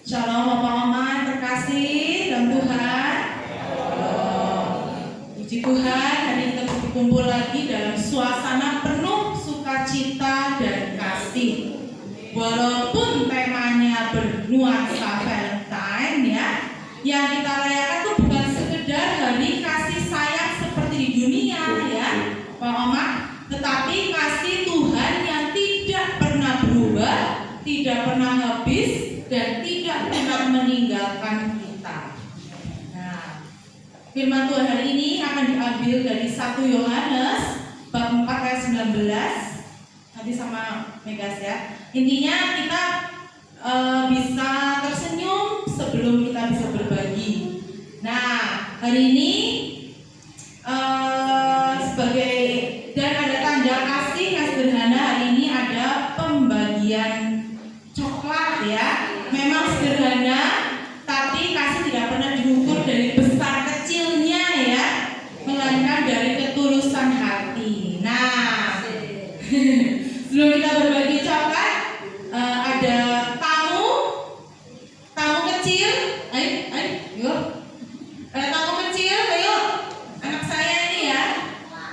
Shalom Bapak Mama yang terkasih dalam Tuhan. Puji Tuhan, hari ini kita berkumpul lagi dalam suasana penuh sukacita dan kasih. Walaupun temanya bernuansa Valentine ya, yang kita rayakan itu bukan sekedar hari kasih sayang seperti di dunia ya, Bapak Mama, tetapi kasih Tuhan yang tidak pernah berubah, tidak pernah habis, dan tidak pernah meninggalkan kita. Nah, firman Tuhan hari ini akan diambil dari 1 Yohanes bab 4 ayat 19. Nanti sama Megas ya. Intinya kita bisa tersenyum sebelum kita bisa berbagi. Nah, hari ini sebagai dan ada tanda kasih yang sederhana, hari ini ada pembagian coklat ya. Memang sederhana, tapi kasih tidak pernah diukur dari besar kecilnya ya, melainkan dari ketulusan hati. Nah, sebelum kita berbagi coklat, ada tamu kecil. Ayo, tamu kecil, ayo, anak saya ini ya.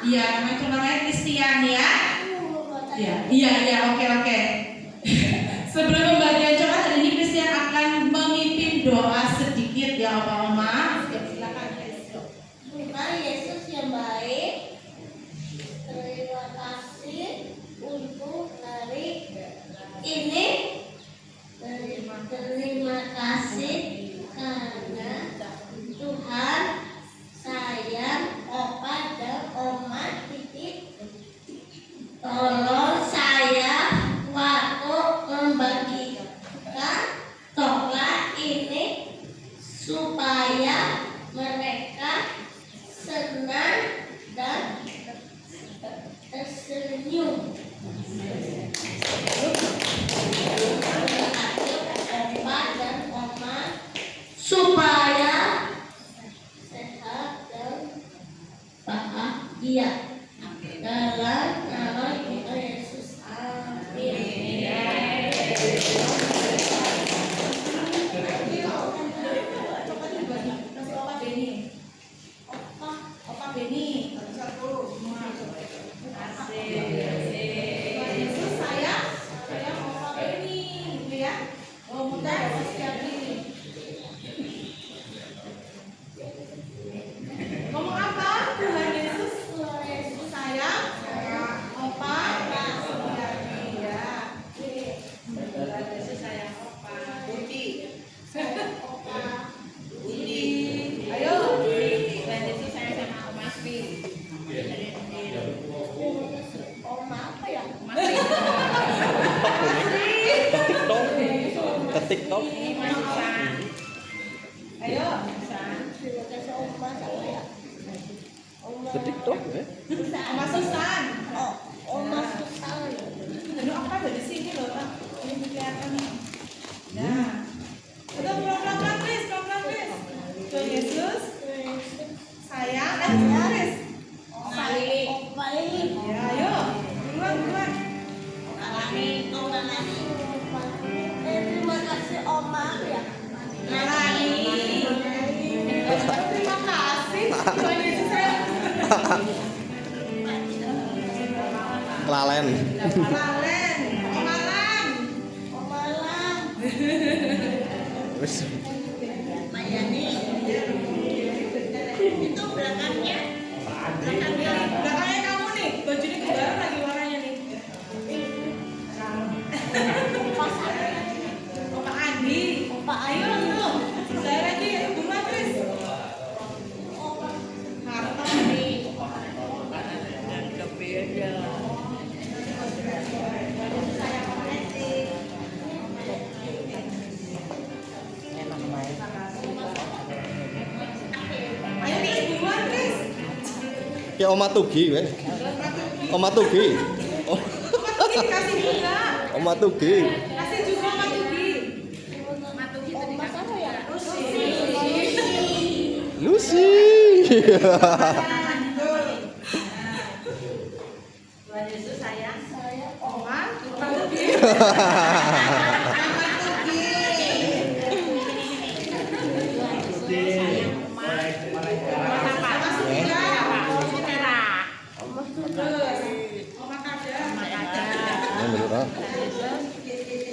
Iya, namanya Christian ya. Iya, oke. Sebelum pembagian coklat hari ini, Christian akan memimpin doa sedikit ya, Bapak Oma. Silakan. Tuhan Yesus yang baik, terima kasih untuk hari ini. Terima kasih karena Tuhan sayang Opa dan Oma Titik. Tolong saya waktu membagikan coklat ini supaya mereka senang dan tersenyum. Opa dan Oma supaya sehat dan bahagia. Dalam nama kita Yesus, amin. Opa Beni, satu semua. Yesus sayang Opa Beni, gitu ya. Oh, mudah setiap ini. Ngomong apa? Tuhan Yesus sayang Opa Beni ya. Tuhan Yesus sayang Opa Budi. Ayo. Tuhan Yesus sayang sama Om Asfi. Oma apa ya? TikTok. Ayo. Terima kasih Oma sama ya. TikTok ya? Oma Susan. Oh, Oma Susan. Aduh, apa dari sini loh, Pak? Ini kelihatan nih. Nah, udah program Chris. Tuhan Yesus sayang Chris. Opa ini. Ya, ayo. Duluan. Terima kasih Oma ya. Nalani. Terima kasih. Tuhan Yesus sayang. Lalen. Lalen. Omalang. Wis. Mayani. Itu belakangnya. Belakangnya kamu nih. Bajunya kebaran lagi warnanya nih. Opa saya. Opa Andi. Opa Ayo. Saya lagi. Duluan, Chris. Opa. Harta. Ayo nih, duluan, Chris. Ya Oma Tugi weh. Oma Tugi. Oh, Matugi dikasih juga. Oma Tugi. Kasih juga Matugi. Oma siapa ya? Lucy. Tuhan Yesus sayang. Saya Oma, Matugi. bener ah.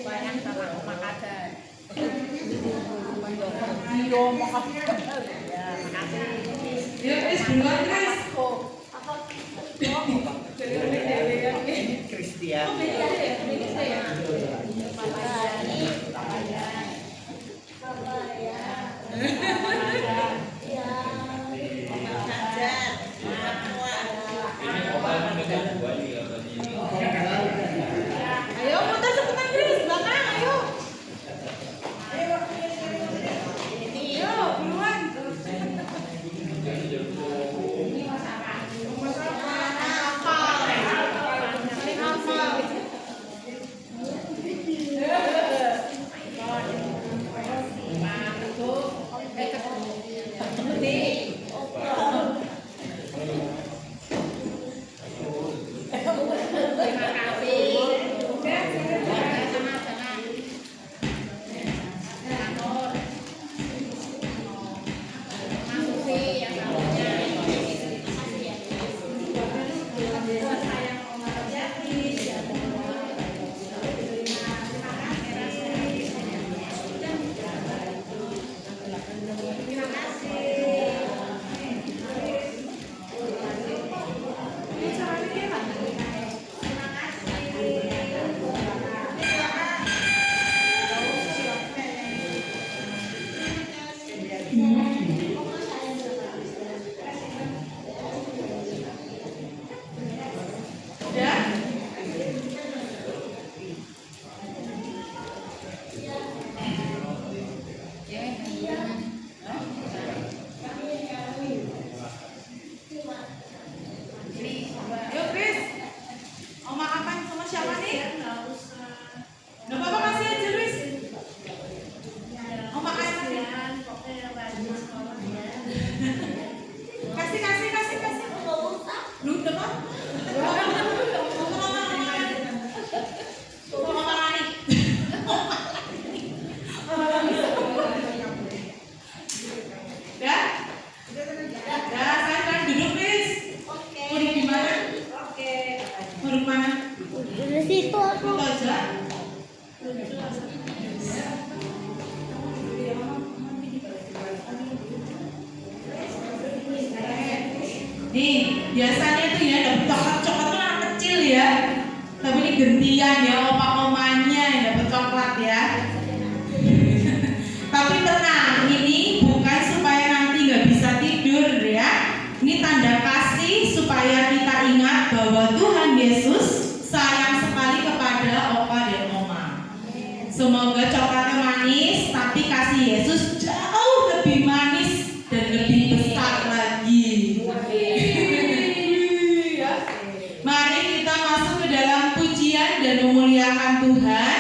Bayang sama Oma Kada. Yuk, Chris, duluan, Chris. Christian. Ayo, muter cepetan, Chris. Belakang, ayo. Ayo, duluan. Ya. Yuk, Chris. Oma kapan sama siapa nih? Nggak apa-apa, kasih aja, Chris. Oma kasih. Kasih. Lu udah apa? Ya? Ya, sekarang duduk, Chris. Mau di mana? Mau di mana? Di situ aku. Itu aja. Nih, biasanya tuh ya dapet coklat tuh anak kecil ya. Tapi ini gantian ya, opa-omanya yang dapet coklat ya. Tapi tenang, ini bukan supaya nanti nggak bisa tidur ya. Ini tanda kasih supaya kita ingat bahwa Tuhan Yesus sayang sekali kepada opa dan oma. Semoga coklatnya manis, tapi kasih Yesus jauh lebih manis dan lebih besar lagi. Mari kita masuk ke dalam pujian dan memuliakan Tuhan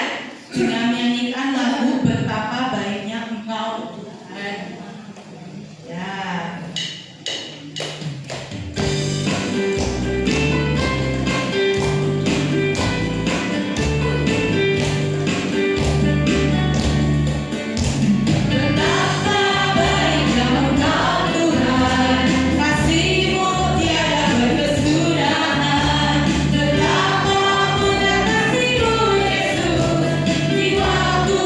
dengan menyanyikan lagu Betapa Baiknya Engkau Tuhan. Ya. Betapa baiknya Engkau Tuhan, kasih-Mu tiada berkesudahan. Betapa mudah kasih-Mu Yesus, di waktu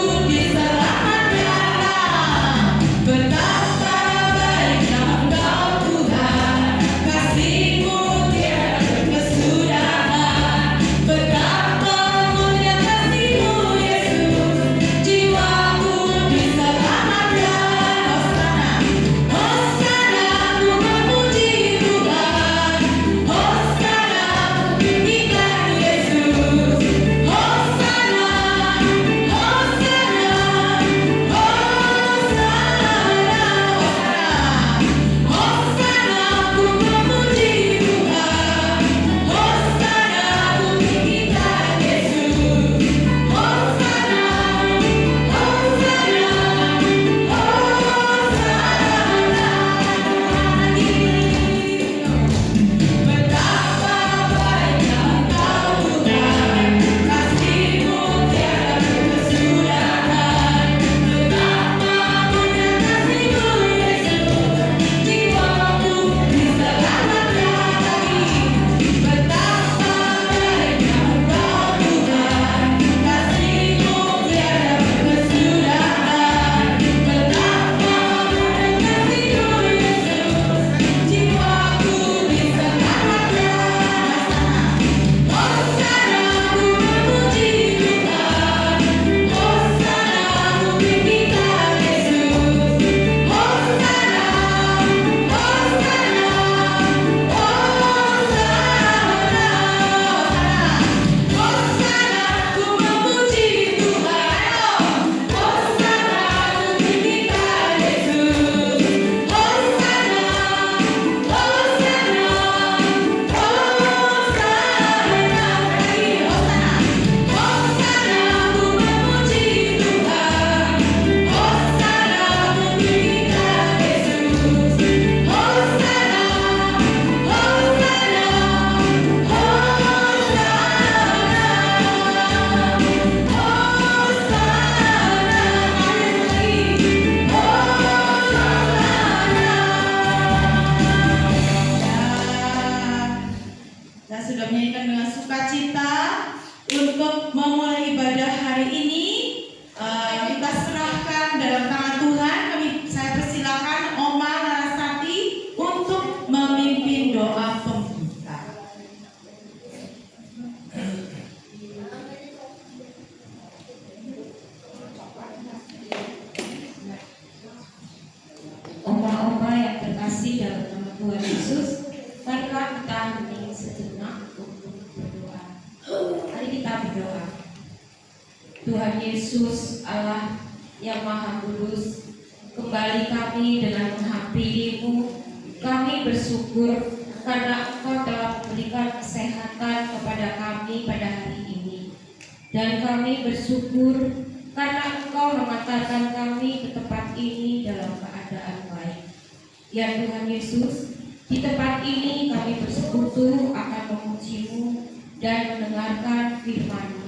untuk memulai ibadah hari ini, kita serahkan dalam tangan Tuhan. Saya persilakan Oma Larasati untuk memimpin doa pembuka. Oma-oma yang terkasih dalam nama Tuhan Yesus, marilah kita hening sejenak untuk berdoa. Mari kita berdoa. Tuhan Yesus, Allah yang Maha Kudus, kembali kami dengan menghampirimu. Kami bersyukur karena Engkau telah memberikan kesehatan kepada kami pada hari ini. Dan kami bersyukur karena Engkau mengantarkan kami ke tempat ini dalam keadaan baik. Ya Tuhan Yesus, di tempat ini kami bersekutu akan memuji-Mu dan mendengarkan firman-Mu.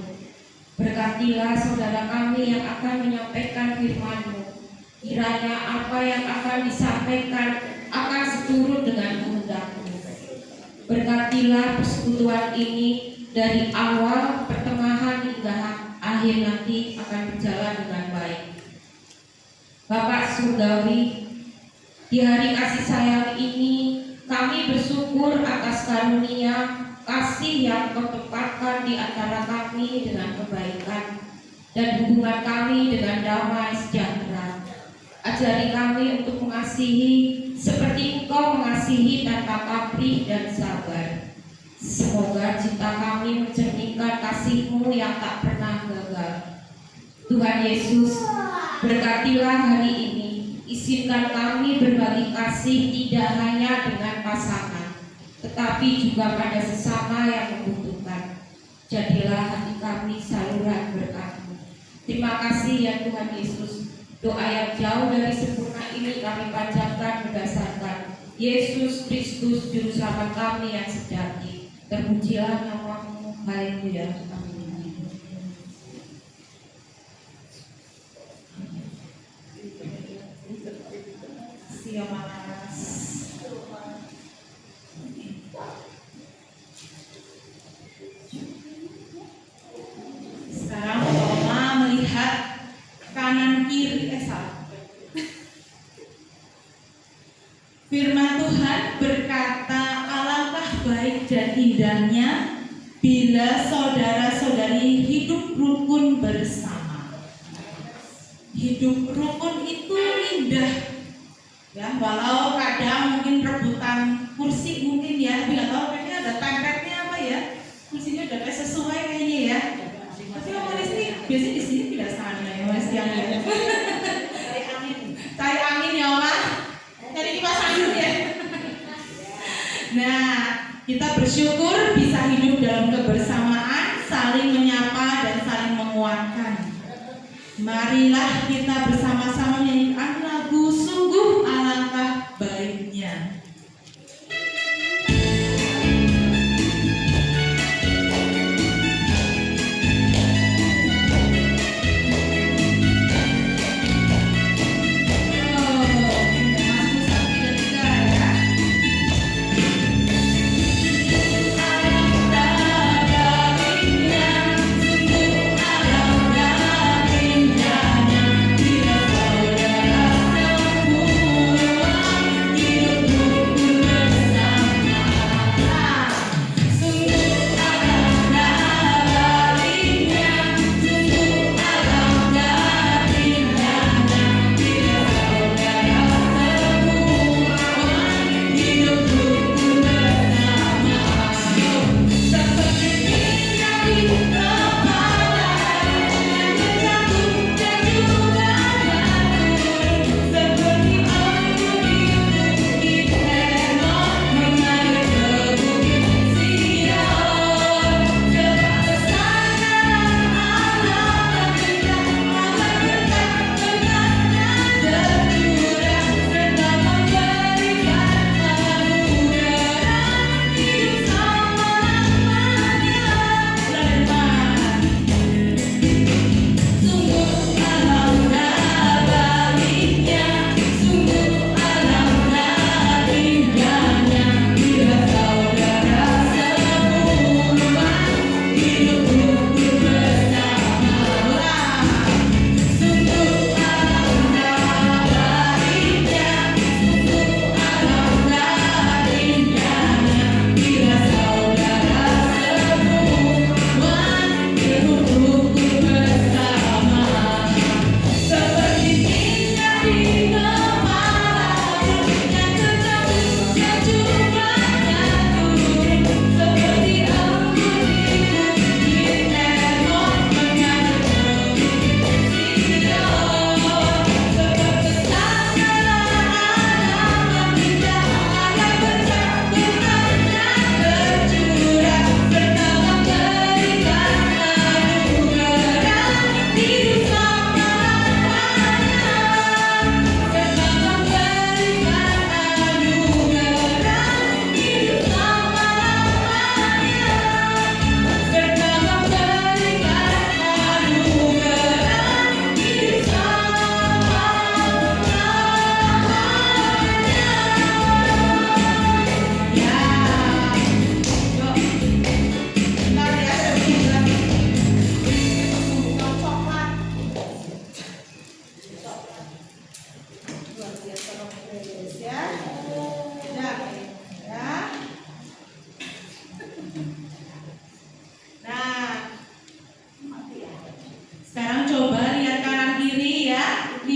Berkatilah saudara kami yang akan menyampaikan firman-Mu. Kiranya apa yang akan disampaikan akan seturut dengan kehendak-Mu. Berkatilah persekutuan ini dari awal, pertengahan hingga akhir nanti akan berjalan dengan baik. Bapak Surgawi, di hari kasih sayang ini kami bersyukur atas karunia kasih yang Kau tempatkan di antara kami dengan kebaikan dan hubungan kami dengan damai sejahtera. Ajari kami untuk mengasihi seperti Engkau mengasihi tanpa pamrih dan sabar. Semoga cinta kami mencerminkan kasih-Mu yang tak pernah gagal. Tuhan Yesus, berkatilah hari ini. Izinkan kami berbagi kasih tidak hanya dengan pasangan, tetapi juga pada sesama yang membutuhkan. Jadilah hati kami saluran berkat-Mu. Terima kasih ya Tuhan Yesus. Doa yang jauh dari sempurna ini kami panjatkan berdasarkan Yesus Kristus Juru Selamat kami yang sejati. Terpujilah nama-Mu. Haleluya. Amin. Siapa Laras? Sekarang Oma melihat kanan kiri Firman Tuhan berkata, alangkah baik dan indahnya bila saudara-saudari hidup rukun bersama. Hidup rukun itu indah, ya. Walau kadang mungkin rebutan kursi mungkin ya, tapi nggak tahu kayaknya ada tempetnya apa ya. Kursinya udah kayak sesuai kayaknya ya. Tapi Om Lesti biasanya di sini tidak sana ya, Om Lesti yang ya. Cari angin ya Oma. Cari kipas angin ya. Nah, kita bersyukur bisa hidup dalam kebersamaan, saling menyapa dan saling menguatkan. Marilah kita bersama-sama menyanyikan lagu Sungguh Alangkah Baiknya. Bila saudara semua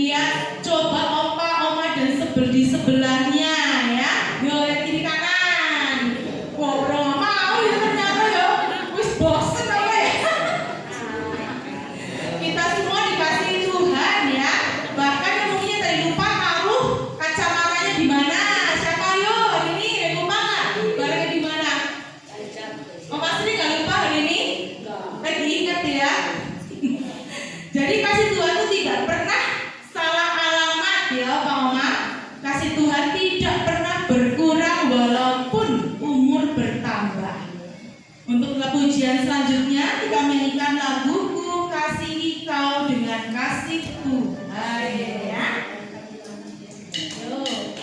Lihat, coba opa, oma dan di sebelahnya ya. Yo, lihat kiri kanan. Ngobrol mau ya ternyata ya. Wis bosen apa ya? Kita semua dikasih Tuhan ya. Bahkan yang mungkin tadi lupa naruh kacamatanya di mana? Siapa yo hari ini lupa nggak? Barangnya di mana? Oma Sri nggak lupa hari ini? Lagi ingat ya. Jadi kasih Tuhan itu tidak pernah salah alamat ya Pak Oma. Kasih Tuhan tidak pernah berkurang walaupun umur bertambah. Untuk pujian selanjutnya kita menyanyikan lagu Ku Kasihi Kau dengan Kasih Tuhan ya. Yuk.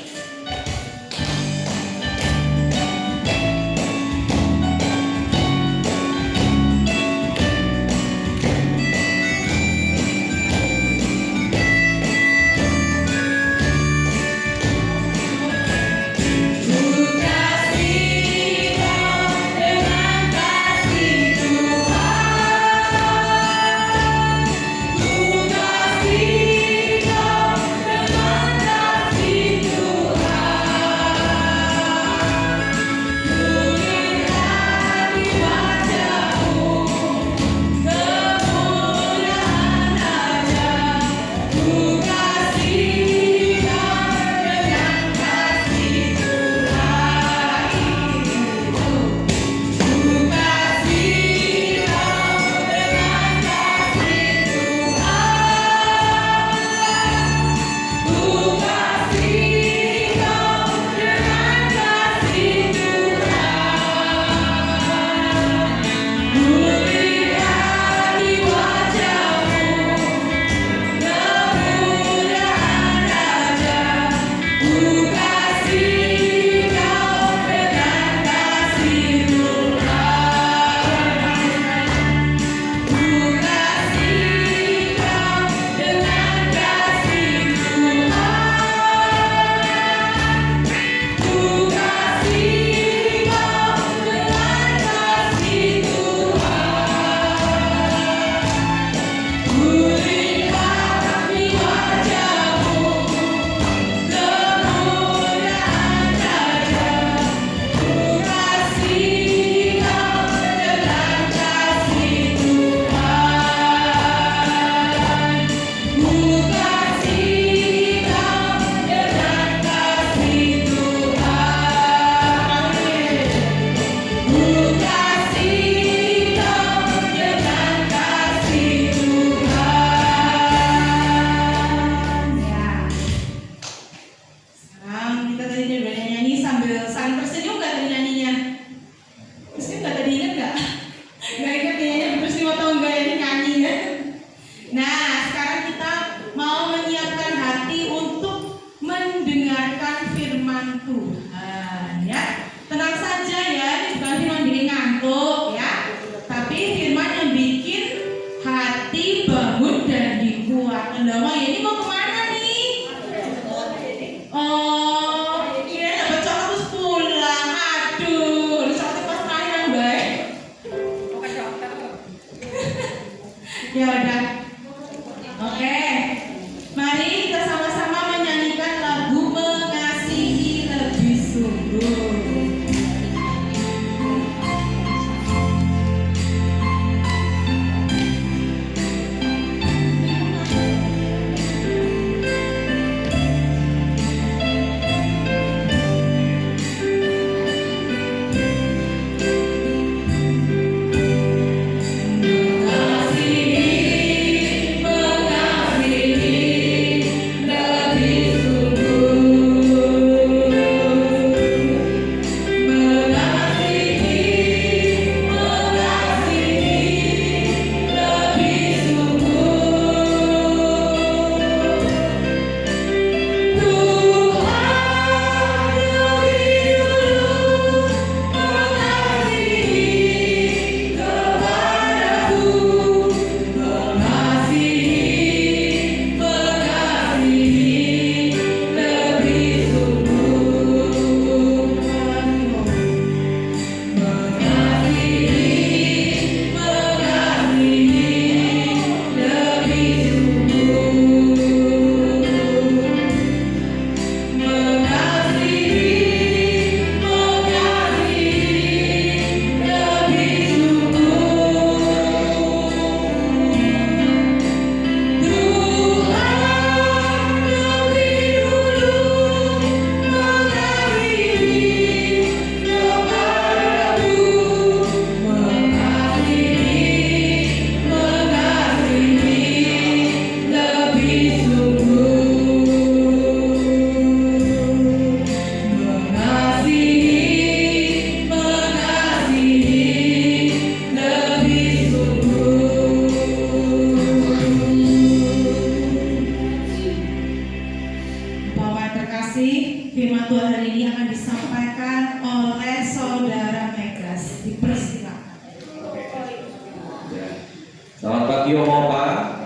pagi Om Opa.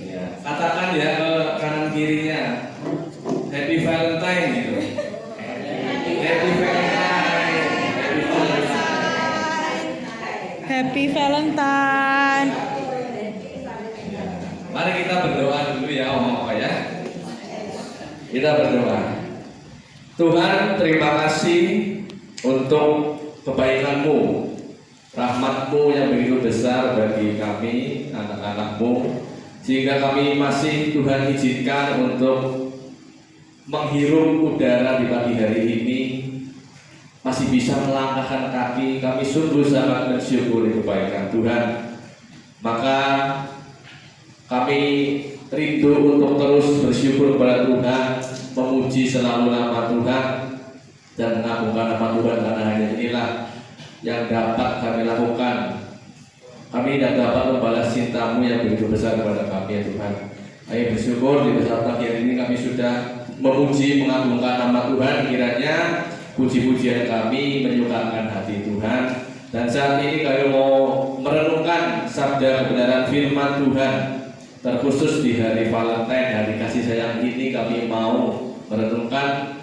Ya, katakan ya ke kanan kirinya, Happy Valentine gitu. Happy Valentine. Happy Valentine. Happy Valentine. Mari kita berdoa dulu ya Om Opa ya. Kita berdoa. Tuhan, terima kasih untuk kebaikan-Mu, rahmat-Mu yang begitu besar bagi kami, anak-anak-Mu, sehingga kami masih Tuhan izinkan untuk menghirup udara di pagi hari ini, masih bisa melangkahkan kaki. Kami sungguh sangat bersyukur kebaikan Tuhan. Maka kami rindu untuk terus bersyukur kepada Tuhan, memuji selalu nama Tuhan, dan mengagungkan nama Tuhan, karena hanya inilah yang dapat kami lakukan. Kami tidak dapat membalas cinta-Mu yang begitu besar kepada kami ya Tuhan. Kami bersyukur di saat pagi hari ini kami sudah memuji, mengagungkan nama Tuhan. Kiranya puji-pujian kami menyukakan hati Tuhan. Dan saat ini kami mau merenungkan sabda kebenaran firman Tuhan, terkhusus di hari Valentine, hari kasih sayang ini. Kami mau merenungkan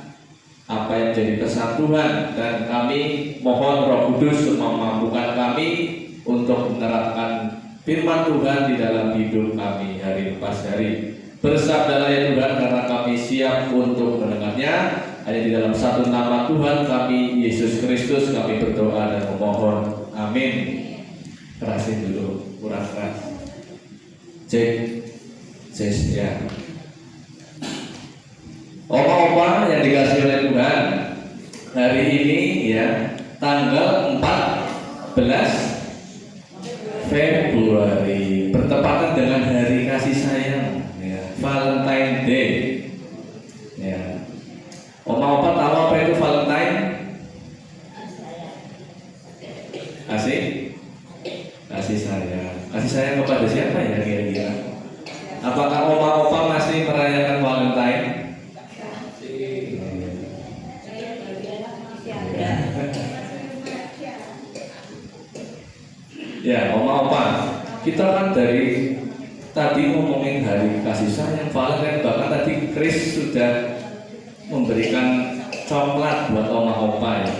apa yang jadi pesan Tuhan, dan kami mohon Roh Kudus memampukan kami untuk menerapkan firman Tuhan di dalam hidup kami hari lepas hari. Bersabdalah ya Tuhan, karena kami siap untuk mendengarnya. Hanya di dalam satu nama Tuhan kami, Yesus Kristus, kami berdoa dan memohon. Amin. Kerasin dulu, kurang keras. Cek ya. Opa-opa yang dikasih oleh Tuhan, hari ini ya tanggal 14 Februari bertepatan dengan hari kasih sayang ya, Valentine Day ya. Opa-opa tahu apa itu Valentine? Kasih sayang kepada siapa ya kira-kira? Apakah opa-opa masih merayakan Valentine? Ya, opa-opa, kita kan dari tadi ngomongin hari kasih sayang, Valentine, bahkan tadi Chris sudah memberikan coklat buat opa-opa ya.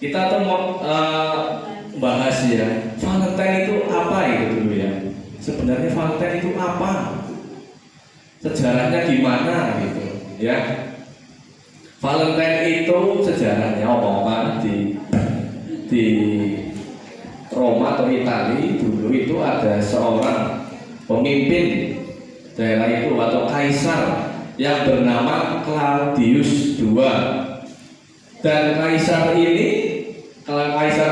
Kita tuh mau bahas ya, Valentine itu apa itu dulu ya. Sebenarnya Valentine itu apa? Sejarahnya gimana gitu ya. Valentine itu sejarahnya opa-opa di Roma atau Italia dulu itu ada seorang pemimpin daerah itu atau kaisar yang bernama Claudius II. Dan kaisar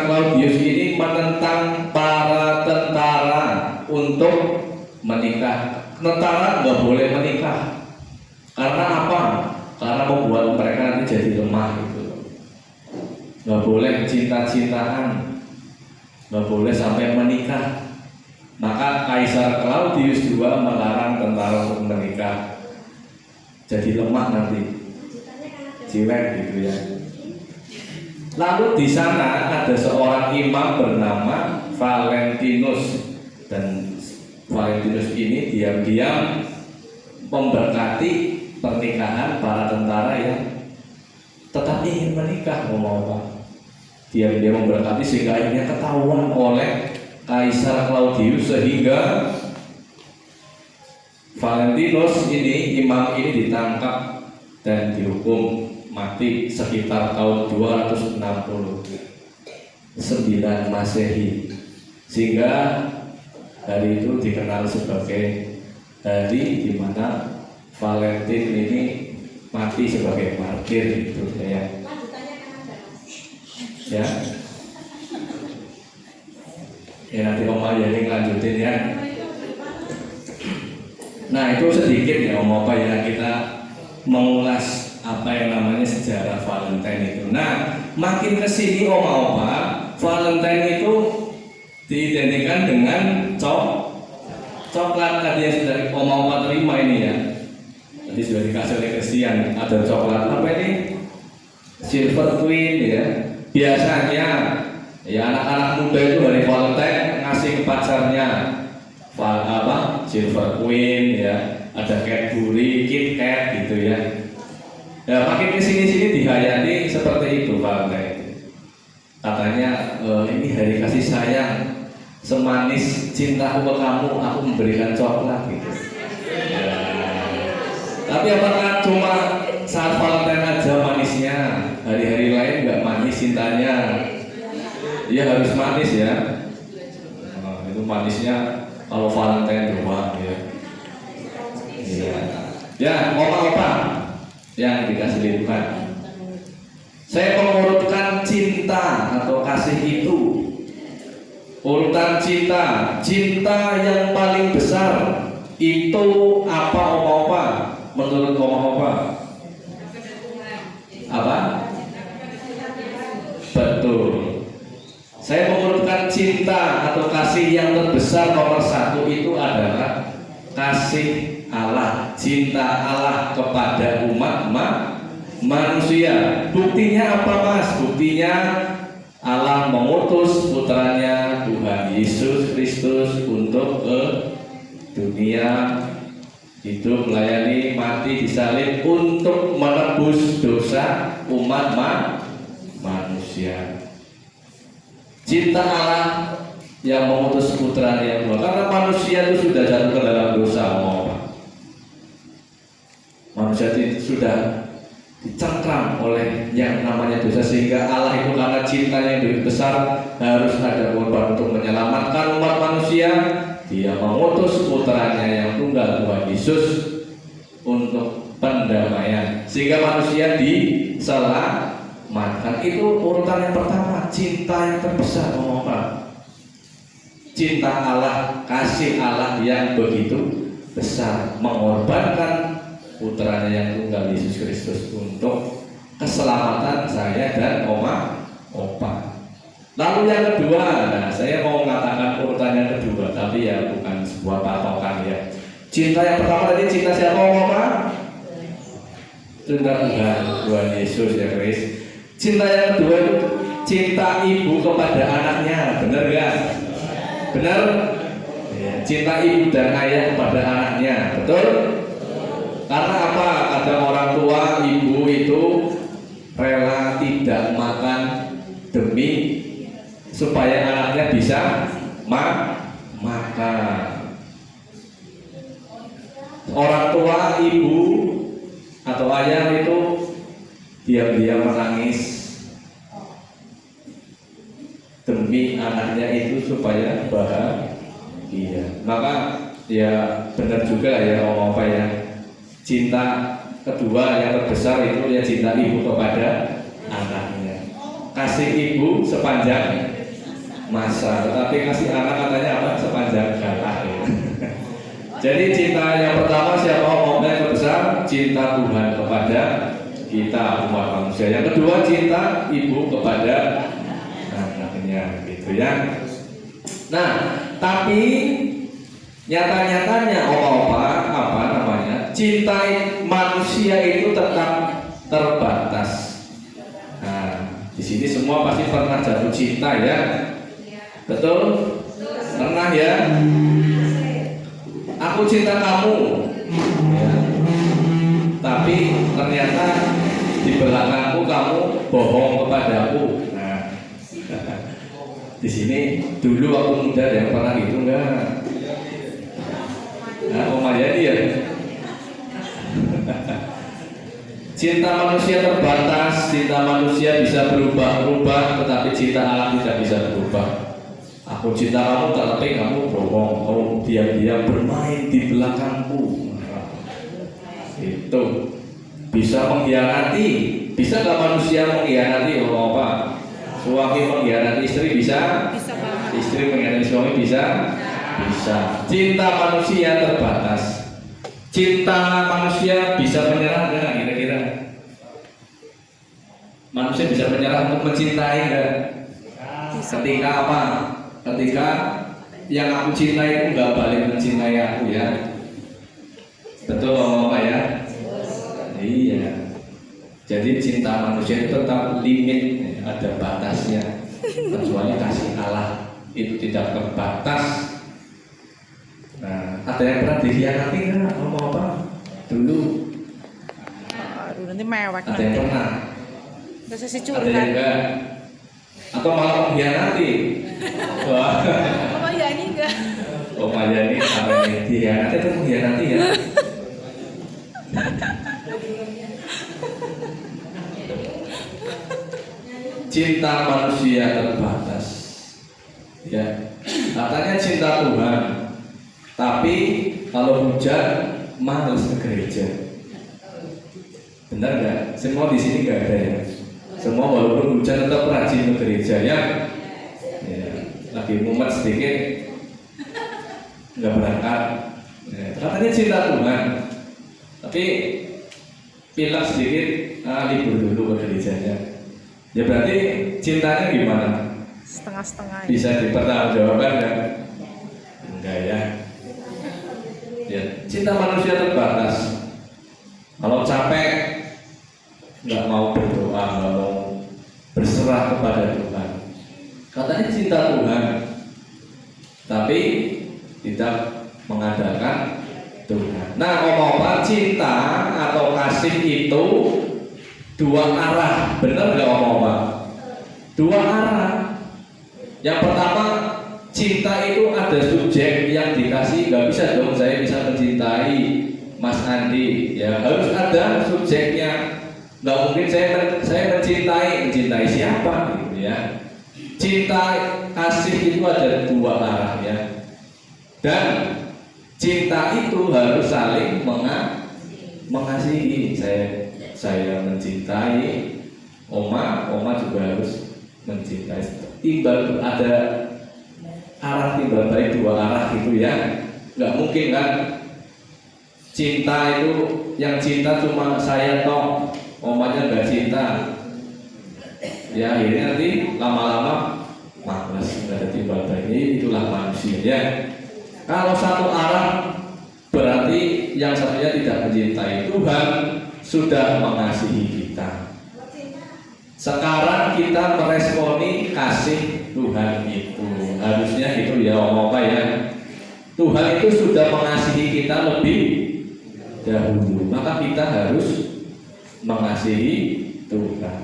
Claudius ini menentang para tentara untuk menikah. Tentara nggak boleh menikah. Karena apa? Karena membuat mereka nanti jadi lemah gitu. Nggak boleh cinta-cintaan, nggak boleh sampai menikah. Maka Kaisar Claudius II melarang tentara untuk menikah. Jadi lemah nanti, jiwek gitu ya. Lalu di sana ada seorang imam bernama Valentinus, dan Valentinus ini diam-diam memberkati pernikahan para tentara yang tetap ingin menikah. Diam-diam memberkati sehingga akhirnya ketahuan oleh Kaisar Claudius, sehingga Valentinus ini, imam ini ditangkap dan dihukum mati sekitar tahun 269 Masehi, sehingga hari itu dikenal sebagai hari di mana Valentin ini mati sebagai martir gitu ya. Ya nanti Om Ayani lanjutin ya. Nah itu sedikit ya Om Opa ya, kita mengulas apa yang namanya sejarah Valentine itu. Nah makin kesini Om Opa, Valentine itu diidentikan dengan coklat tadi yang sudah Om Opa terima ini ya. Tadi sudah dikasih oleh Christian, ada coklat apa ini? Silver Queen ya. Biasanya ya anak-anak muda itu hari Valentine ngasih ke pacarnya Silver Queen ya, ada Cadbury, Kit Kat gitu ya. Ya makin kesini-sini dihayati seperti itu Valentine. Katanya ini hari kasih sayang, semanis cintaku ke kamu, aku memberikan coklat gitu. Ya. Tapi apakah cuma saat Valentine aja manisnya? Hari-hari lain nggak manis cintanya? Iya harus manis ya. Itu manisnya kalau Valentine doang ya. Iya. Ya, opa-opa yang dikasih Tuhan. Saya mengurutkan cinta atau kasih itu. Urutan cinta yang paling besar itu apa opa-opa? Menurut opa-opa? Apa? Betul. Saya mengurutkan cinta atau kasih yang terbesar nomor 1 itu adalah kasih Allah, cinta Allah kepada umat manusia. Buktinya apa mas? Buktinya Allah mengutus putranya Tuhan Yesus Kristus untuk ke dunia, hidup, melayani, mati, disalib untuk menebus dosa umat manusia. Cinta Allah yang mengutus putranya Tuhan, karena manusia itu sudah jatuh ke dalam dosa. Manusia itu sudah dicengkram oleh yang namanya dosa, sehingga Allah itu karena cintanya yang lebih besar harus ada korban untuk menyelamatkan umat manusia. Dia mengutus putranya yang tunggal Tuhan Yesus untuk pendamaian, sehingga manusia diselamatkan. Itu urutan yang pertama, cinta yang terbesar. Cinta Allah, kasih Allah yang begitu besar, mengorbankan putranya yang tunggal Yesus Kristus untuk keselamatan saya dan opa. Lalu yang kedua, nah saya mau mengatakan urutan yang kedua, tapi ya bukan sebuah patokan ya. Cinta yang pertama tadi cinta siapa opa? Cinta Tuhan Yesus ya Kris. Cinta yang kedua itu cinta ibu kepada anaknya, benar gak? Benar? Ya, cinta ibu dan ayah kepada anaknya, betul? Karena apa? Kadang orang tua ibu itu rela tidak makan demi supaya anaknya bisa makan. Orang tua ibu atau ayah itu diam-diam menangis demi anaknya itu supaya bahagia. Maka ya benar juga ya apa ya, cinta kedua yang terbesar itu ya cinta ibu kepada anaknya. Kasih ibu sepanjang masa, tetapi kasih anak katanya apa? Sepanjang galah ya. Jadi cinta yang pertama siapa omongnya yang terbesar? Cinta Tuhan kepada kita umat manusia. Yang kedua cinta ibu kepada anaknya gitu ya. Nah, tapi nyata-nyatanya apa namanya? Cinta manusia itu tetap terbatas. Nah, di sini semua pasti pernah jatuh cinta ya. Betul? Pernah ya? Aku cinta kamu. Ya. Tapi ternyata di belakangku kamu bohong kepadaku. Nah, di sini dulu waktu muda yang pernah gitu enggak? Nah, Om Ayadi ya. Cinta manusia terbatas, cinta manusia bisa berubah-ubah, tetapi cinta Allah tidak bisa berubah. Aku cinta kamu, tapi kamu bohong, kamu diam-diam bermain di belakangku. Itu bisa mengkhianati. Bisa nggak manusia mengkhianati? Oh apa? Suami mengkhianati istri bisa? Istri mengkhianati suami bisa? Bisa. Cinta manusia terbatas. Cinta manusia bisa menyerah nggak kira-kira? Manusia bisa menyerah untuk mencintai nggak? Ketika apa? Ketika yang aku cintai itu nggak balik mencintai aku ya. Betul Bapak ya? Iya. Jadi cinta manusia itu tetap limit, ada batasnya. Kecuali kasih Allah itu tidak terbatas. Nah, ada yang pernah dikhianati nggak? Ngomong apa? Dulu. Aduh, nanti mewek Ada yang nanti. pernah? Bisa si Ada yang curhat. enggak? Atau malah mengkhianati? Wah, Oh ya ini enggak. oh ini apa ini? Dikhianati atau mengkhianati ya? Cinta manusia terbatas. Ya, katanya cinta Tuhan. Tapi kalau hujan males ke gereja. Benar nggak? Semua di sini nggak ada ya. Semua walaupun hujan tetap rajin ke gereja ya. Ya, lagi mumet sedikit nggak berangkat. Ya, katanya cinta Tuhan. Tapi pilek sedikit, libur dulu ke gerejanya. Ya berarti cintanya gimana? Setengah-setengah. Bisa dipertanggungjawabkan nggak? Enggak ya. Ya, cinta manusia terbatas. Kalau capek, nggak mau berdoa, nggak mau berserah kepada Tuhan. Katanya cinta Tuhan, tapi tidak mengandalkan Tuhan. Nah, ngomong cinta atau kasih itu dua arah, benar nggak ngomong? Dua arah. Yang pertama, cinta itu ada subjek yang dikasih, nggak bisa dong saya bisa mencintai Mas Andi, ya harus ada subjeknya. Nggak mungkin saya mencintai siapa, gitu ya. Cinta kasih itu ada dua arah ya, dan cinta itu harus saling mengasihi. Saya mencintai Oma juga harus mencintai. Timbal ada arah timbal balik dua arah gitu ya. Nggak mungkin kan cinta itu yang cinta cuma saya toh, omanya nggak cinta. Ya ini nanti lama-lama males, nggak ada timbal balik. Itulah manusia ya. Kalau satu arah berarti yang satunya tidak mencintai Tuhan, sudah mengasihi kita. Sekarang kita meresponi kasih Tuhan itu. Harusnya gitu ya Om Opa ya. Tuhan itu sudah mengasihi kita lebih dahulu, maka kita harus mengasihi Tuhan.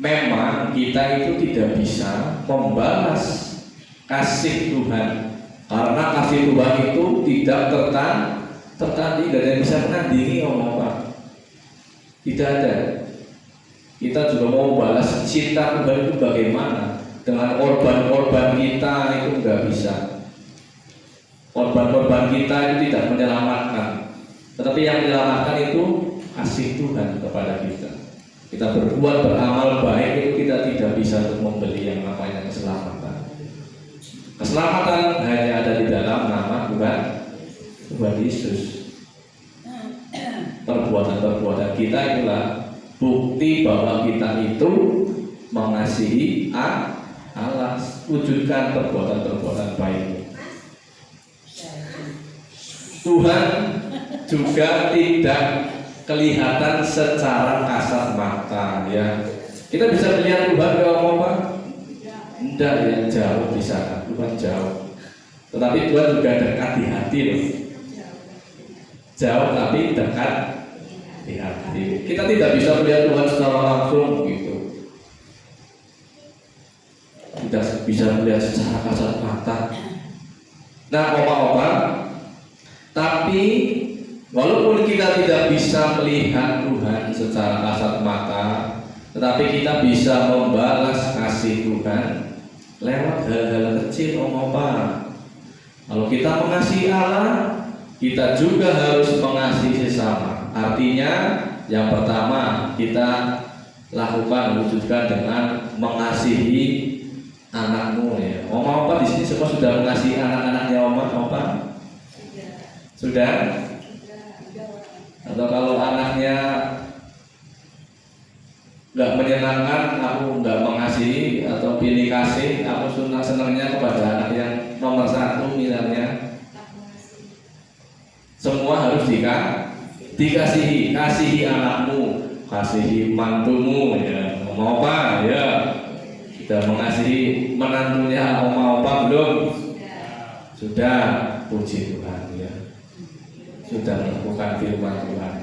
Memang kita itu tidak bisa membalas kasih Tuhan, karena kasih Tuhan itu tidak tertanding, tidak ada yang bisa menandingi Om Opa. Tidak ada. Kita juga mau balas cinta Tuhan itu bagaimana? Dengan korban-korban kita itu nggak bisa. Korban-korban kita itu tidak menyelamatkan, tetapi yang menyelamatkan itu kasih Tuhan kepada kita. Kita berbuat beramal baik itu kita tidak bisa untuk membeli yang namanya keselamatan. Keselamatan hanya ada di dalam nama Tuhan Yesus. Perbuatan-perbuatan kita itulah bukti bahwa kita itu mengasihi Allah. Wujudkan perbuatan-perbuatan baik. Tuhan juga tidak kelihatan secara kasat mata ya. Kita bisa melihat Tuhan ke apa? Tidak ya, jauh di sana. Tuhan jauh. Tetapi Tuhan juga dekat di hati loh. Jauh tapi dekat di hati. Kita tidak bisa melihat Tuhan secara langsung gitu. Tidak bisa melihat secara kasat mata. Nah, Opa-opa, tapi walaupun kita tidak bisa melihat Tuhan secara kasat mata, tetapi kita bisa membalas kasih Tuhan lewat hal-hal kecil, Opa. Kalau kita mengasihi Allah, kita juga harus mengasihi sesama. Artinya, yang pertama kita lakukan, wujudkan dengan mengasihi anakmu ya. Oma Opa di sini semua sudah mengasihi anak-anaknya Oma Opa? Sudah? Atau kalau anaknya nggak menyenangkan, aku nggak mengasihi atau pilih kasih, aku senangnya kepada anak yang nomor satu misalnya. Semua harus dikasihi, kasihi anakmu, kasihi mantumu ya, mau apa ya, Sudah mengasihi menantunya oma opa belum? Sudah, puji Tuhan ya. Sudah melakukan firman Tuhan.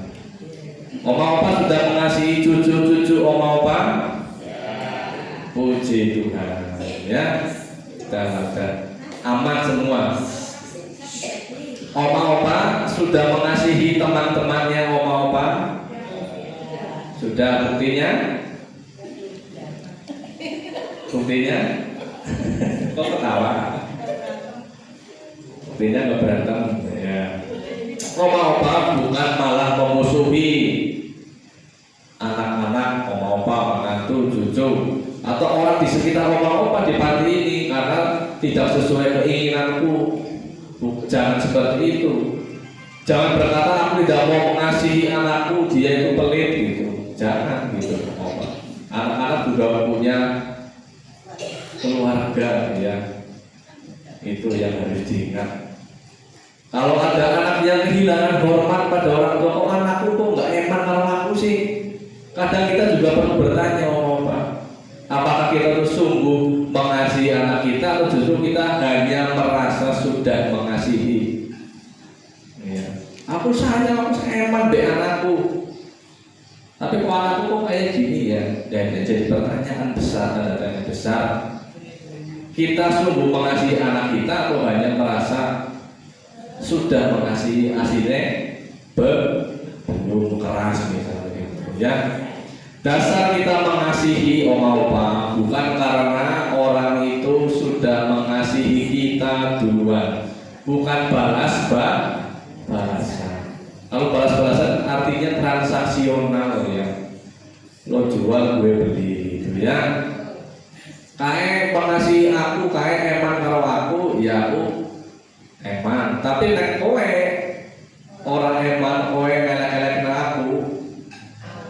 Oma opa sudah mengasihi cucu-cucu oma opa? Puji Tuhan ya. Sudah aman semua. Oma opa sudah mengasihi teman-temannya oma opa? Sudah, buktinya? Buktinya? Kok ketawa? Buktinya nggak berantem ya. Oma opa bukan malah memusuhi anak-anak oma opa, menantu, cucu, atau orang di sekitar oma opa di panti ini karena tidak sesuai keinginanku. Jangan seperti itu. Jangan berkata aku tidak mau mengasihi anakku, dia itu pelit gitu. Jangan gitu oma. Anak-anak juga punya keluarga ya. Itu yang harus diingat. Kalau ada anak yang kehilangan hormat pada orang tua, kok anakku kok nggak eman kalau aku sih? Kadang kita juga perlu bertanya, apakah kita tuh sungguh mengasihi anak kita atau justru kita hanya merasa sudah mengasihi? Ya. Aku sayang, aku eman deh anakku. Tapi kok anakku kok kayak gini ya? Dan jadi pertanyaan besar, tanda tanya besar. Kita sungguh mengasihi anak kita atau hanya merasa sudah mengasihi, akhirnya belum keras misalnya gitu ya. Dasar kita mengasihi oma opa bukan karena orang itu sudah mengasihi kita duluan, bukan balasan. Kalau balas-balasan artinya transaksional ya. Lo jual gue beli gitu ya. Kae mengasihi aku, kae eman kalau aku, ya aku eman. Tapi nek kowe orang eman, kowe elek-elek aku,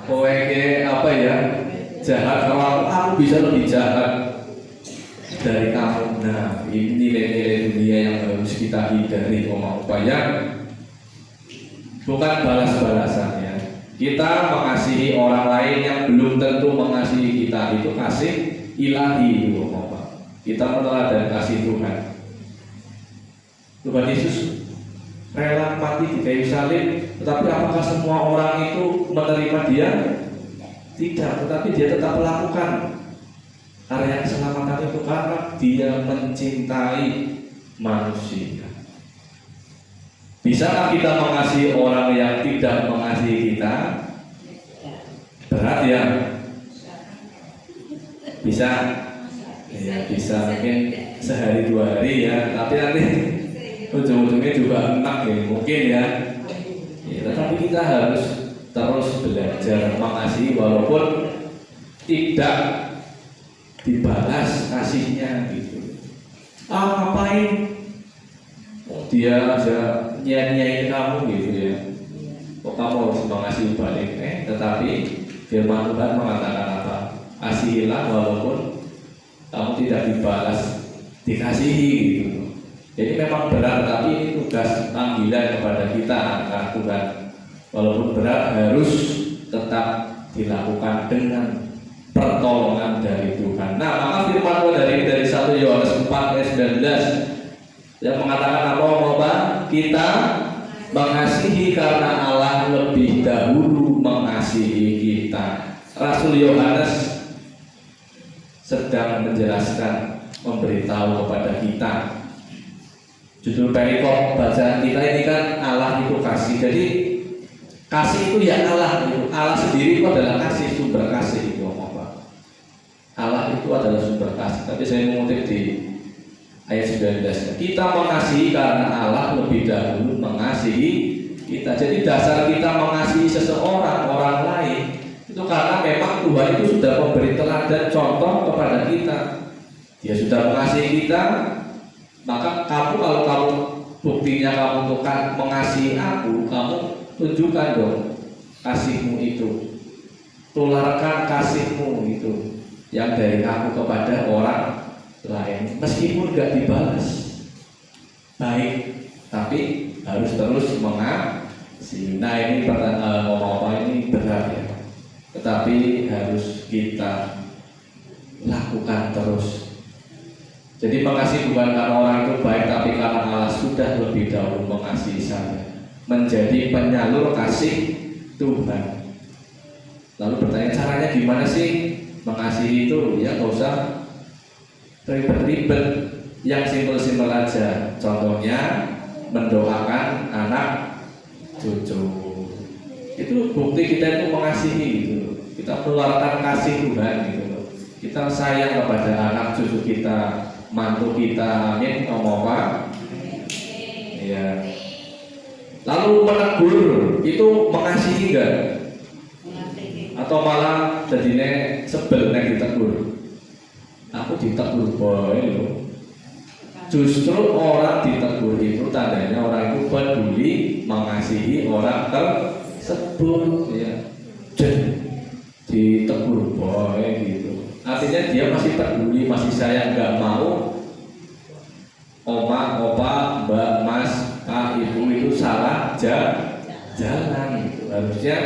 kowe ke apa ya jahat kalau aku bisa lebih jahat dari kamu. Nah ini nilai-nilai dunia yang harus kita hindari oma opa ya. Bukan balas-balasan ya. Kita mengasihi orang lain yang belum tentu mengasihi kita, itu kasih ilahi itu oma opa. Kita meneladani kasih Tuhan. Tuhan Yesus rela mati di kayu salib, tetapi apakah semua orang itu menerima dia? Tidak, tetapi dia tetap melakukan karya keselamatan itu karena dia mencintai manusia. Bisakah kita mengasihi orang yang tidak mengasihi kita? Berat ya? Bisa? Ya, bisa mungkin sehari dua hari ya, tapi nanti ujung-ujungnya juga enak ya, mungkin ya. Tetapi kita harus terus belajar mengasihi walaupun tidak dibalas kasihnya gitu. Ngapain? Dia aja nyanyiin kamu gitu ya. Kok kamu harus mengasihi balik? Tetapi firman Tuhan mengatakan apa? Kasihilah walaupun kamu tidak dibalas, dikasihi gitu. Jadi memang berat, tapi ini tugas panggilan kepada kita anak Tuhan. Walaupun berat harus tetap dilakukan dengan pertolongan dari Tuhan. Nah, maka firman Tuhan dari 1 Yohanes 4 ayat 19 yang mengatakan apa? Kita mengasihi karena Allah lebih dahulu mengasihi kita. Rasul Yohanes sedang menjelaskan, memberitahu kepada kita. Judul perikop bacaan kita ini kan Allah itu kasih. Jadi kasih itu ya Allah itu. Allah sendiri itu adalah kasih, sumber kasih itu apa? Allah itu adalah sumber kasih. Tapi saya mengutip di ayat 19. Kita mengasihi karena Allah lebih dahulu mengasihi kita. Jadi dasar kita mengasihi seseorang, orang lain itu karena memang Tuhan itu sudah memberi teladan contoh kepada kita. Dia sudah mengasihi kita. Maka kamu kalau kamu buktinya kamu mengasihi aku, kamu tunjukkan dong kasihmu itu, tularkan kasihmu itu yang dari kamu kepada orang lain, meskipun gak dibalas baik, tapi harus terus mengasihi. Nah ini ngomong-ngomong ini berat ya, tetapi harus kita lakukan terus. terus. Jadi mengasihi bukan karena orang itu baik, tapi karena Allah sudah lebih dahulu mengasihi saya, menjadi penyalur kasih Tuhan. Lalu bertanya, caranya gimana sih mengasihi itu? Ya nggak usah ribet-ribet, yang simpel-simpel aja. Contohnya mendoakan anak cucu. Itu bukti kita itu mengasihi gitu. Kita mengeluarkan kasih Tuhan gitu. Kita sayang kepada anak cucu kita, mantu kita, amin. Ngomong apa? Ya. Lalu menegur itu mengasihi enggak? Atau malah jadinya sebel nek ditegur? Aku ditegur boy loh. Justru orang ditegur itu tandanya orang itu peduli, mengasihi orang tersebut ya. Jadi ditegur boy gitu. Artinya dia masih peduli, masih sayang, nggak mau oma, opa, mbak, mas, pak, ibu itu salah jalan gitu. Harusnya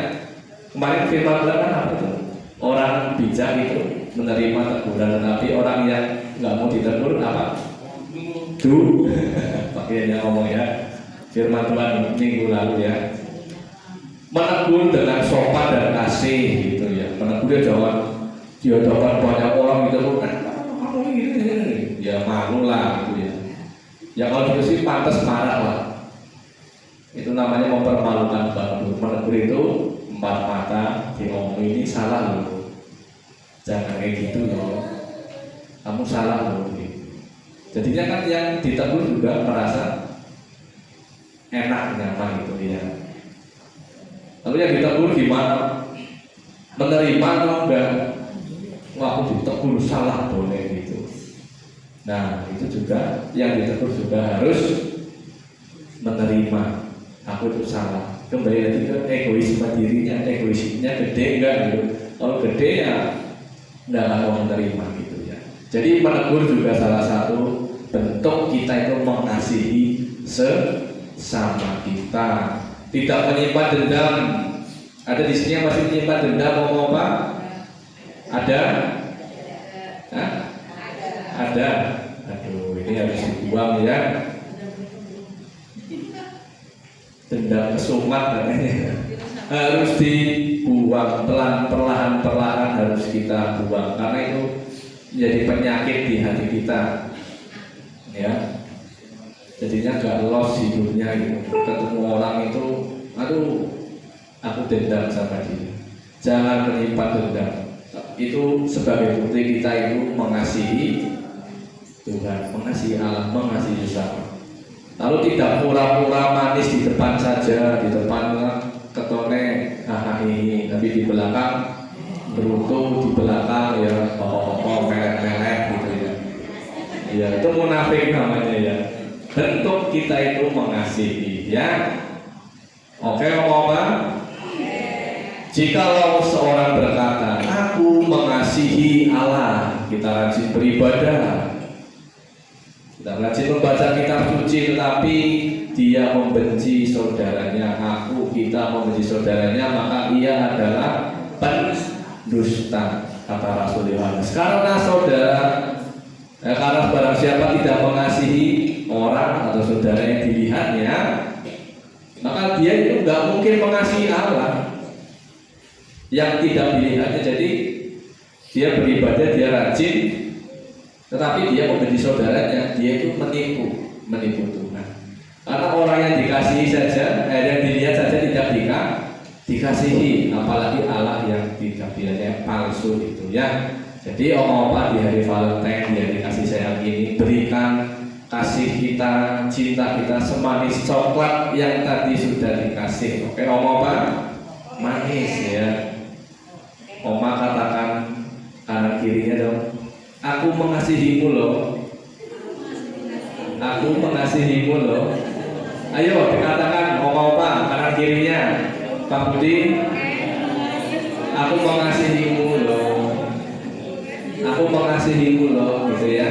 kemarin firman Tuhan kan apa tuh? Orang bijak itu menerima teguran, tetapi orang yang nggak mau ditegur apa? Pakainya ngomong ya. Firman Tuhan minggu lalu ya. Menegur dengan sopan dan kasih gitu ya. Menegur dia jangan di hadapan banyak orang gitu kan. Kamu ini ya malu lah gitu ya. Ya kalau gitu sih pantas marah lah. Itu namanya mempermalukan bangsa. Menegur itu empat mata diomong ini salah loh. Jangan kayak gitu loh. Kamu salah loh. Jadinya kan yang ditegur juga merasa enak, nyaman gitu ya. Lalu yang ditegur gimana? Menerima atau enggak? Wah, aku ditegur salah boleh gitu. Nah itu juga yang ditegur juga harus menerima. Aku itu salah. Kembali lagi ke egoisme dirinya, egoisnya gede enggak gitu. Kalau gede ya enggak mau menerima gitu ya. Jadi menegur juga salah satu bentuk kita itu mengasihi sesama kita. Tidak menyimpan dendam. Ada di sini yang masih menyimpan dendam ngomong apa? Ada? Hah? Ada. Aduh, ini harus dibuang ya. Dendam kesumat katanya. Harus dibuang perlahan-perlahan harus kita buang karena itu menjadi penyakit di hati kita. Ya. Jadinya gak los hidupnya gitu. Ketemu orang itu, aduh, aku dendam sama dia. Jangan menyimpan dendam. Itu sebagai bukti kita itu mengasihi Tuhan, mengasihi Allah, mengasihi sesama. Lalu tidak pura-pura manis di depan saja, di depan ketone hahaha, tapi di belakang berutuh, di belakang ya melek-melek gitu ya. Ya itu munafik namanya ya. Bentuk kita itu mengasihi ya. Oke, ngomong apa? Jikalau seorang berkata, aku mengasihi Allah, kita rajin beribadah, kita rajin membaca kitab suci, tetapi dia membenci saudaranya, kita membenci saudaranya, maka ia adalah pendusta, kata Rasul Yohanes. Karena barang siapa tidak mengasihi orang atau saudara yang dilihatnya, maka dia itu nggak mungkin mengasihi Allah yang tidak dilihatnya. Jadi dia beribadah, dia rajin, tetapi dia membenci saudaranya, dia itu menipu Tuhan. Karena orang yang dikasihi saja, yang dilihat saja tidak dikasihi, apalagi Allah yang tidak dilihatnya palsu itu ya. Jadi oma-oma di hari Valentine, di hari kasih sayang ini, berikan kasih kita, cinta kita semanis coklat yang tadi sudah dikasih. Oke, oma-oma manis ya. Oma katakan kanan kirinya dong, aku mengasihimu loh. Aku mengasihimu loh. Ayo dikatakan oma-oma kanan kirinya. Pak Budi, aku mengasihimu loh. Aku mengasihimu loh, gitu ya.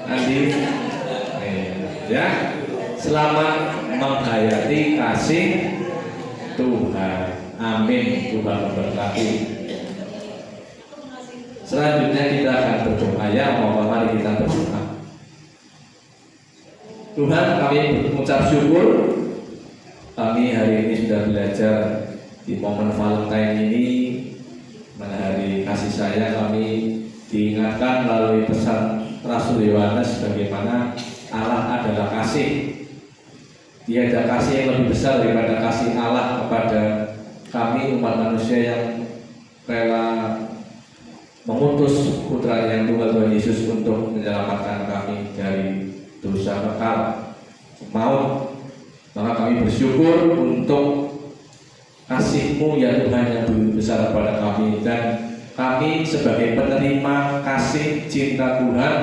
Andi, ya. Selamat menghayati kasih Tuhan. Amin. Tuhan memberkati. Selanjutnya kita akan berdoa. Ya, mari kita berdoa. Tuhan, kami mengucap syukur kami hari ini sudah belajar di momen Valentine ini, pada hari kasih sayang kami diingatkan melalui pesan Rasul Yohanes bagaimana Allah adalah kasih. Tiada kasih yang lebih besar daripada kasih Allah kepada kami umat manusia yang rela mengutus putra yang tunggal Tuhan Yesus untuk menyelamatkan kami dari dosa kekal maut. Maka kami bersyukur untuk kasih-Mu ya Tuhan yang begitu besar kepada kami, dan kami sebagai penerima kasih cinta Tuhan,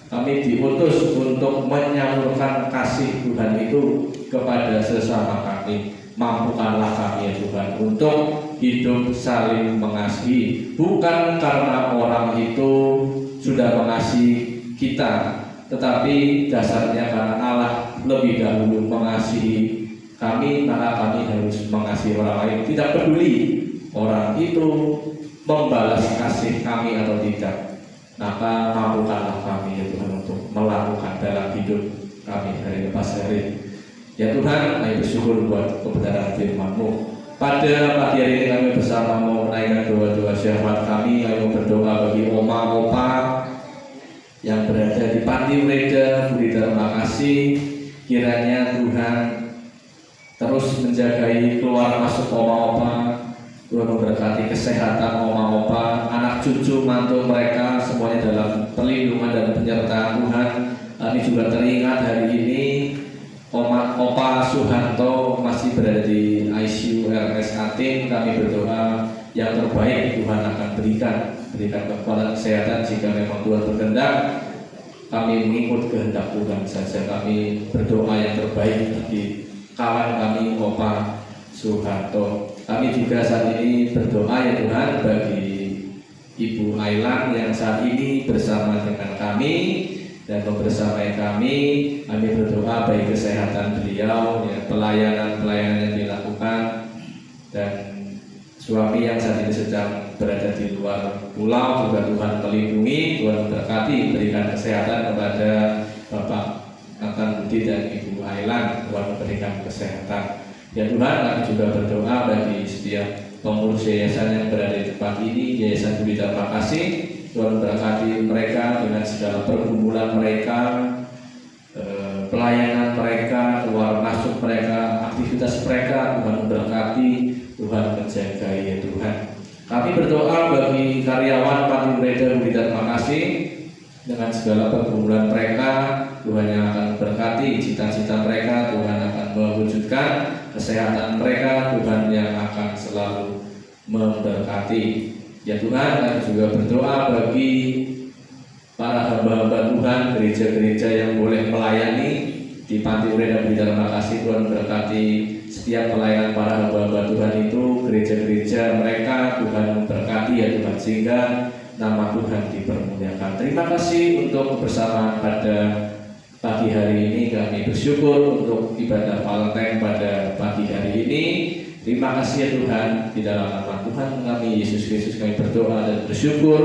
kami diutus untuk menyalurkan kasih Tuhan itu kepada sesama kami. Mampukanlah kami ya Tuhan untuk hidup saling mengasihi, bukan karena orang itu sudah mengasihi kita, tetapi dasarnya karena Allah lebih dahulu mengasihi kami, maka kami harus mengasihi orang lain. Tidak peduli orang itu membalas kasih kami atau tidak, maka mampukanlah kami ya Tuhan untuk melakukan dalam hidup kami hari lepas hari. Ya Tuhan, kami bersyukur buat kebenaran firman-Mu. Pada pagi hari ini kami bersama mau menaikkan doa-doa syahwat kami. Kami berdoa bagi oma, opa yang berada di panti Ureda. Budi terima kasih. Kiranya Tuhan terus menjagai keluar masuk oma, opa. Tuhan memberkati kesehatan oma, opa, anak cucu, mantu mereka semuanya dalam perlindungan dan penyertaan Tuhan. Kami juga teringat hari ini Opa Suhanto masih berada di ICU RSAT. Kami berdoa yang terbaik Tuhan akan berikan kekuatan kesehatan. Jika memang Tuhan berkehendak, kami mengikut kehendak Tuhan saja. Kami berdoa yang terbaik bagi kawan kami Opa Suhanto. Kami juga saat ini berdoa ya Tuhan bagi Ibu Ailan yang saat ini bersama dengan kami dan membersamai kami. Kami berdoa bagi kesehatan beliau, ya, pelayanan yang dilakukan, dan suami yang saat ini sedang berada di luar pulau juga Tuhan melindungi, Tuhan berkati, berikan kesehatan kepada Bapak Nathan Budi dan Ibu Ailan, Tuhan memberikan kesehatan. Ya Tuhan, kami juga berdoa bagi setiap pengurus yayasan yang berada di tempat ini, Yayasan Budi Terima Kasih. Tuhan berkati mereka dengan segala pergumulan mereka, pelayanan mereka, keluar masuk mereka, aktivitas mereka. Tuhan berkati, Tuhan menjaga ya Tuhan. Kami berdoa bagi karyawan Panti Ureda Budi Terima Kasih dengan segala pergumulan mereka. Tuhan yang akan berkati cita-cita mereka, Tuhan akan mewujudkan kesehatan mereka, Tuhan yang akan selalu memberkati. Ya Tuhan, kami juga berdoa bagi para hamba-hamba Tuhan, gereja-gereja yang boleh melayani di Panti Ureda Budi Terima Kasih. Tuhan berkati setiap pelayanan para hamba-hamba Tuhan itu, gereja-gereja mereka, Tuhan memberkati ya Tuhan, sehingga nama Tuhan dipermuliakan. Terima kasih untuk kebersamaan pada pagi hari ini. Kami bersyukur untuk ibadah Valentine pada pagi hari ini. Terima kasih ya Tuhan, di dalam nama Tuhan kami Yesus Kristus kami berdoa dan bersyukur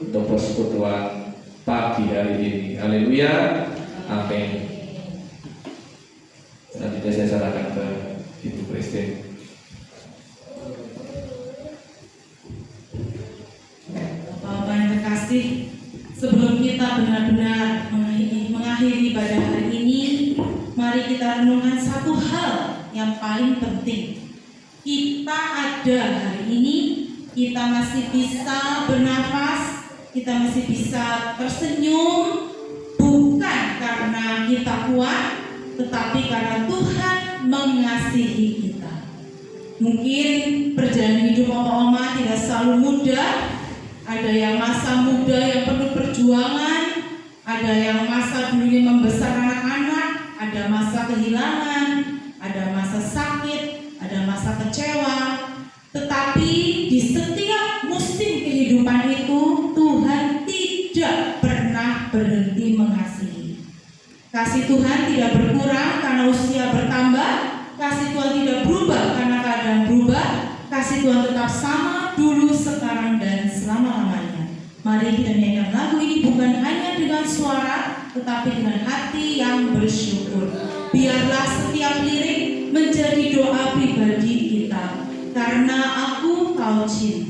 untuk persekutuan pagi hari ini. Haleluya, amin. Selanjutnya saya serahkan ke Ibu Christine. Bapak yang terkasih, sebelum kita benar-benar mengakhiri ibadah hari ini, mari kita renungkan satu hal yang paling penting. Kita ada hari ini, kita masih bisa bernafas, kita masih bisa tersenyum, bukan karena kita kuat, tetapi karena Tuhan mengasihi kita. Mungkin perjalanan hidup oma-oma tidak selalu mudah. Ada yang masa muda yang penuh perjuangan, ada yang masa dulunya membesar anak-anak, ada masa kehilangan, ada masa sakit, ada masa kecewa. Tetapi di setiap musim kehidupan itu Tuhan tidak pernah berhenti mengasihi. Kasih Tuhan tidak berkurang karena usia bertambah, kasih Tuhan tidak berubah karena keadaan berubah, kasih Tuhan tetap sama dulu, sekarang, dan selama-lamanya. Mari kita nyanyikan lagu ini bukan hanya dengan suara, tetapi dengan hati yang bersyukur. Biarlah setiap lirik menjadi doa pribadi kita, karena aku kau cinta.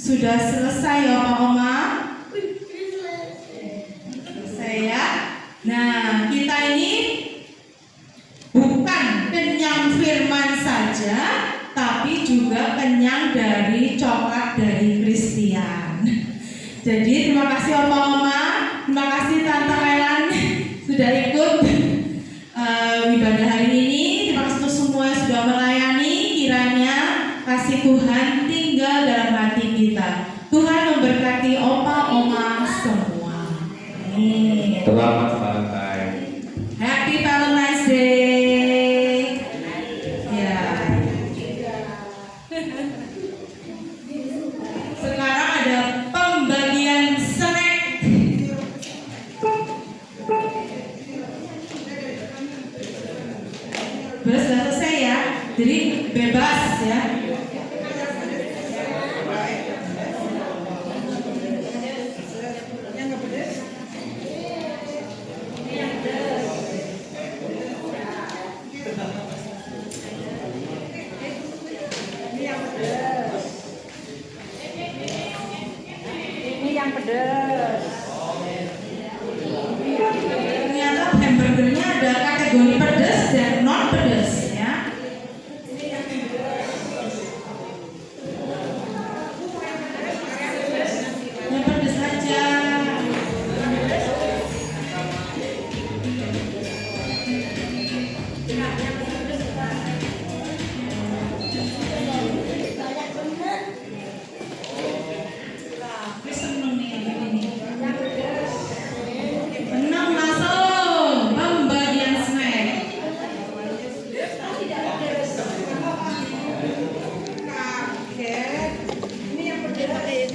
Sudah selesai ya Pak Oma? Selesai ya. Nah, kita ini bukan kenyang firman saja, tapi juga kenyang dari coklat dari Christian. Jadi terima kasih Opa Oma, terima kasih Tante Elan sudah ikut ibadah hari ini. Terima kasih untuk semua yang sudah melayani. Kiranya kasih Tuhan tinggal dalam hati kita. Tuhan memberkati Opa Oma semua. Amin. Selamat Valentine. Happy Valentine's Day. Ya. Sekarang ada pembagian snack. Sudah selesai ya. Jadi bebas ya.